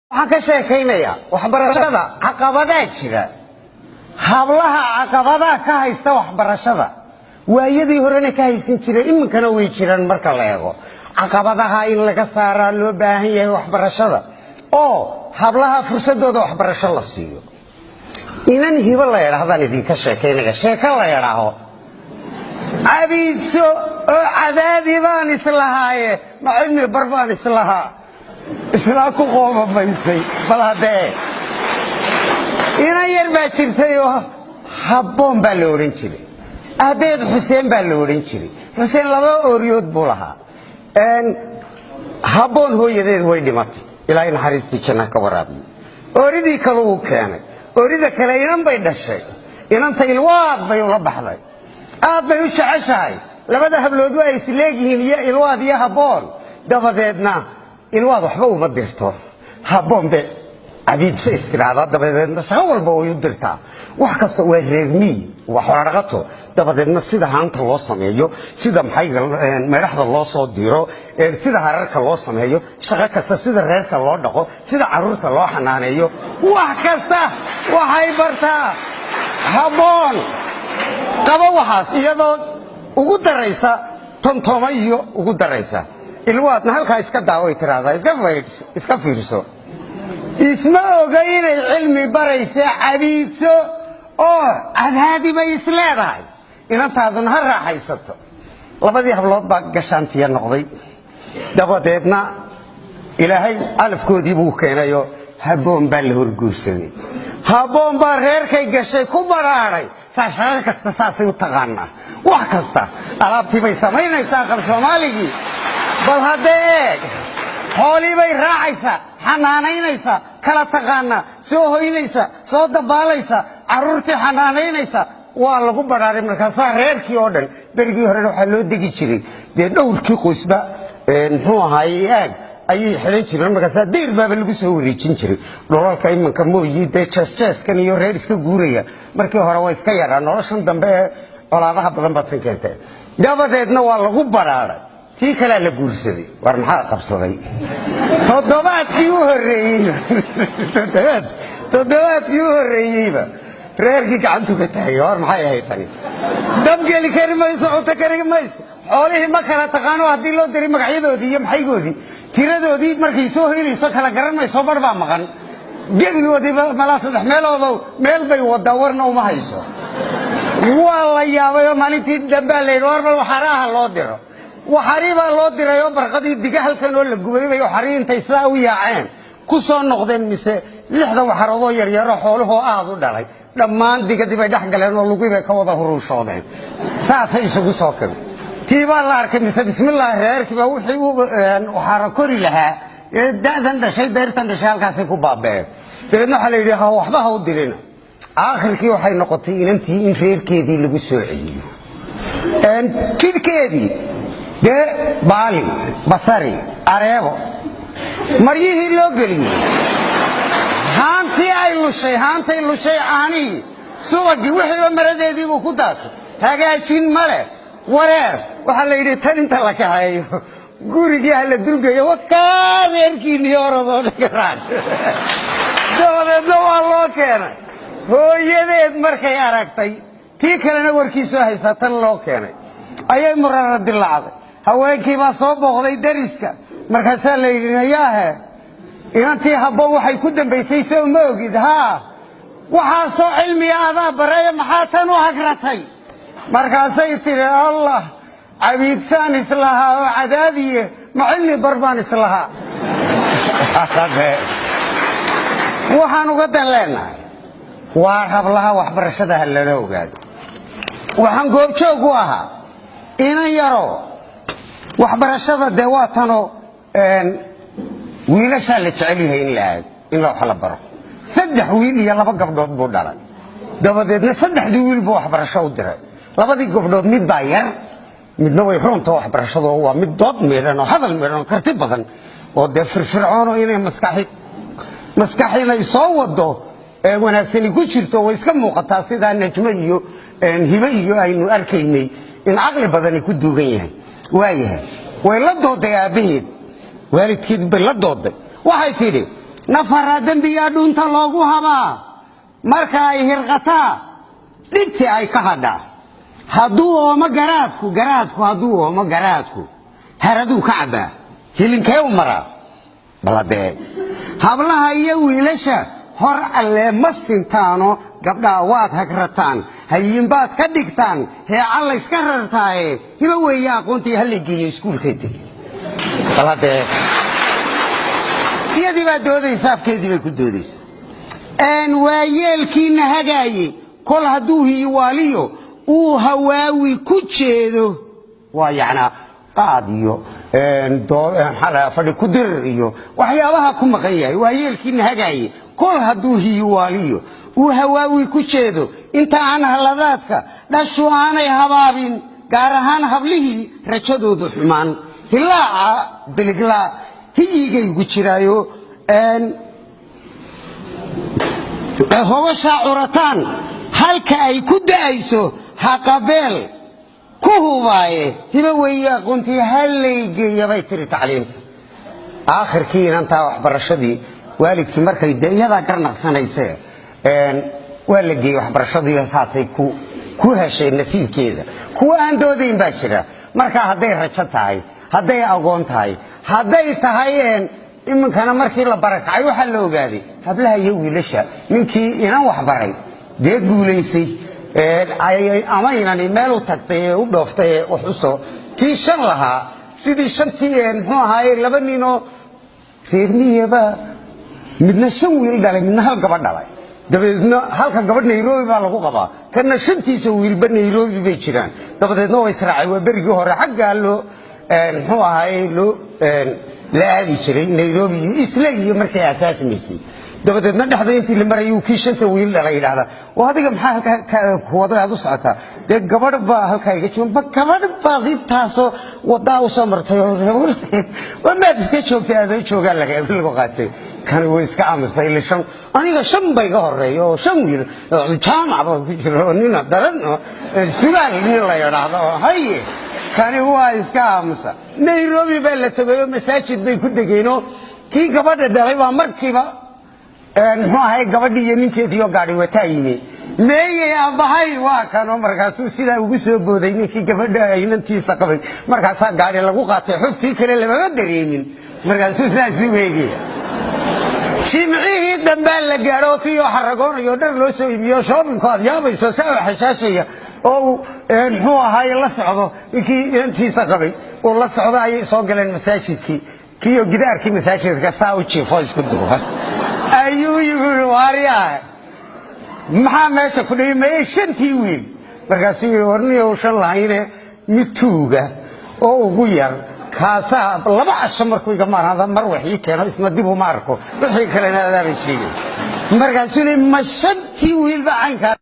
waxaan ka sheekaynayaa waxbarashada caqabadaha jira hablaha caqabadaha ka haysta waxbarashada waayadii horena ka haysan jiray iminkana way jiraan marka la eego caqabadaha in laga saaraa loo baahan yahay waxbarashada oo hablaha fursadooda waxbarasho la siiyo inan hibo la yiraahdan idinka sheekaynaya sheeka la yiraahdo abiiso oo cadaadi baan islahaaye ma cilmi barbaan islahaa isla ku qoobaysay bal hadee ina yar baa jirtay oo habboon baa la oran jiray abeed Xuseen baa la oran jiray Xuseen laba ooriyood buu lahaa habboon hooyadeed way dhimatay ilaahay naxariistii janna ka waraabiyo ooridii kale uu keenay oorida kale inan bay dhashay inanta ilwaad bay ula baxday aad bay u jeceshahay labada hablood waa isleeyihiin iyo ilwaad iyo habboon dabadeedna ilwaad waxba uma dirto habboon be abiidsa istiraada dabadeedna shaqo walba way u dirtaa wax kasta waa reermi wax waraqato dabadeedna sida haanta loo sameeyo sida madaxda loo soo diro sida hararka loo sameeyo shaqo kasta sida reerka loo dhaqo sida caruurta loo xanaaneeyo wax kasta waxay bartaa habboon qabo waxaas iyadoo ugu daraysa tontomayo ugu daraysa ilwaadna halka iska daaway tiraada iska fiirso isma oga inay cilmi baraysa abiidso oo cadaadi bay isleedahay inantaaduna ha raaxaysato labadii hablood baa gashaantiya noqday dabadeedna ilaahay alafkoodii buu keenayo habboon baa la horguursaday habboon baa reerkay gashay ku baraaray saashaqa kasta saasay u taqaanaa wax kasta alaabtii bay samaynaysaa qab Soomaaligi bal hadee xoolii bay raacaysaa xanaanaynaysaa kala taqaana soo hoynaysa soo dabaalaysa caruurtii xanaanaynaysa waa lagu baraaray markaas reerkii oo dhan berigii hore waxa loo degi jiray de dhowrkii qoysba muxuu ahaayay aag ayay xiran jireen markaas deer baaba lagu soo wareejin jiray dholalka imanka mooyide jeeskan iyo reer iska guuraya markii hore way iska yaraan noloshan dambe olaadaha badan baad keentay dabadeedna waa lagu baraaray tii kale la guursaday war maxaa qabsaday toddobaadkii u horeeyayba reerkii gacantu ka taagay war maxay ahayd tani dab geli kari mayso cunto kari mayso xoolihii ma kala taqaano haddii loo diray magacyadoodii iyo maxaygoodii tiradoodii markay soo helayso kala garan mayso bar baa maqan gebigoodii malaa saddex meeloodow meel bay wadaa warna uma hayso waa la yaabay maalintii dambe la yidhi war bal waxaraha loo diro waxariibaa loo diray oo barqadii diga halkan oo la gubay bay xariintay saa u yaaceen ku soo noqdeen mise lixda waxaradoo yar yar oo xoolaha aad u dhalay dhammaan digadii bay dhax galeen oo lugu bay ka wada huruushoodeen saasay isugu soo kale tiiba la arkay mise bismillaah reerkiiba wixii uu waxara kori lahaa daadan dhashay deertan dhashay halkaas ku baabeen deedna waxa la yidhi waxba ha u dirina aakhirkii waxay noqotay inantii in reerkeedii lagu soo celiyo jidhkeedii de baali basari areebo mariyihii loo geliyay haantii ay lushay aanii subagii wixii maradeedii uu ku daato hagaajin male wareer waxa la yidhi tan inta la kaxeeyo gurigii la dulgeeyo wakaa reerkiinii orodoo dhagaraan dabadeedna waa loo keenay hooyadeed markay aragtay tii kalena warkiisoo haysa tan loo keenay ayay murara dilaacday haweenkii baa soo booqday dariska markaasaa la yidhi yaahe inantii habboon waxay ku dambaysay soo ma ogid haa waxaa soo cilmiya adaa bareeya maxaa tan u hagratay markaasay tiri allah cabiidsaan islahaa oo cadaadiye ma cilmi barbaan islahaa waxaan uga dan leenahay waa hablaha waxbarashada lala ogaado waxaan goobjoog u ahaa inan yaro waxbarashada de waa tano wiilasha la jecel yahay in la aad in wax la baro saddex wiil iyo laba gabdhood buu dhalay dabadeedna saddexdii wiil buu waxbarasho u diray labadii gabdhood mid baa yar midna way runta waxbarashada waa mid dood meeran oo hadal meeran karti badan oo de firfircoon oo inay maskaxina soo wado wanaagsan ku jirto way iska muuqataa sida najmo iyo hibo iyo aynu arkaynay in aqli badan ku duugan yahay waayahay way la dooday aabaheed waalidkeed bay la dooday waxay tidhi nafara dambiga dhunta loogu habaa marka ay hirqataa dhibti ay ka hadhaa hadduu oomo garaadku hadduu oomo garaadku haraduu ka cabaa hilinkee u maraa baladee hablaha iyo wiilasha hor alle ma sintaano gabdhaha waad hagrataan hayinbaad ka dhigtaan heeca layska rartaaye hiba weeye aqoontii hallaygeeyo iskuulkay tegi baladee iyadii baa doodaysa afkeedii bay ku doodaysa waa yeelkiina hagaaye kol hadduu hiiwaaliyo uu hawaawi ku jeedo waa yacnaa qaad iyo fadhi ku dirir iyo waxyaabaha ku maqan yahay waa yeelkiina hagaaye kol hadduu hiiwaaliyo uu hawaawi ku jeedo inta aan halladaadka dhashu aanay habaabin gaar ahaan hablihii rajadoodu xumaan hilaaca biliglaa hiyigaygu jiraayo hogoshaa curataan halka ay ku da'ayso haqabeel ku hubaaye hiba weeye aqoontii hallaygeeya bay tiri tacliinta aakhirkii inantaa waxbarashadii waalidkii markay dee iyadaa garnaqsanaysee waa la geeyey waxbarashadii saasay ku heshay nasiibkeeda kuwa aan doodayn baa jira marka hadday rajo tahay hadday aqoon tahay hadday tahay iminkana markii la barakacay waxaa la ogaaday hablaha iyo wiilasha ninkii inan waxbaray dee guulaysay ama inani meel u tagtay ee u dhooftay ee wax u soo kii shan lahaa sidii shantii muxuu ahaaye laba ninoo reermiyaba midna shan wiil dhalay midna hal gabadh dhalay dabadeedna halka gabadh nairobi baa lagu qabaa kana shantiisa wiilba nairobi bay jiraan dabadeedna waa israacay waa berigii hore xaggaa loo muxuu ahaaye loo la aadi jiray nairobi iyo isla iyo markay asaasmaysay dabadeedna dhexda intii la marayay kii shanta wiil dhalay yidhaahda oo adiga maxaa halkaa kuwada aad u socotaa dee gabadh baa halkaa iga joogan ba gabadh baad intaasoo wadaa u soo martay oo maad iska joogtay aadoo joogaa lagu qaatay kani way iska aamusay lishan aniga shan bay ga horeeya oo shan wiil jaamac baa ku jira oo nina daran oo sugaal nin la yidhaahdo oo haye kani waa iska aamusa nairobi baa la tagayoo masaajid bay ku degeenoo kii gabadha dhalay baa markiiba muxuu ahay gabadhii iyo ninkeediioo gaadhi wataa yimi meeyey aabbahay waa kanoo markaasuu sidaa ugu soo booday ninkii gabadha inantiisa qabay markaasaa gaadhi lagu qaatay xufkii kale lamama dareemin markaasuu sidaasii weegaya jimcihii dambaa la gaadho kii oo xaragoonayo dhar loo soo iibiyo shoobinku aad yaabayso saa oo xashaashaya oo uu muxuu ahaaye la socdo ninkii inantiisa qabay uu la socdo ayay soo galeen masaajidkii kiioo gidaarkii masaajidka saa u jiifo isku duuba ayuu yiri waaryaa maxaa meesha ku dhigay may shantii wiil markaasuu yiri warniyow shan lahayne mid tuuga oo ugu yar kaasaa laba casho markuu iga maarada mar wixii keeno isna dib uma arko wixii kalena adaabay sheegay markaasuu yiri ma shantii wiil baa caynkaa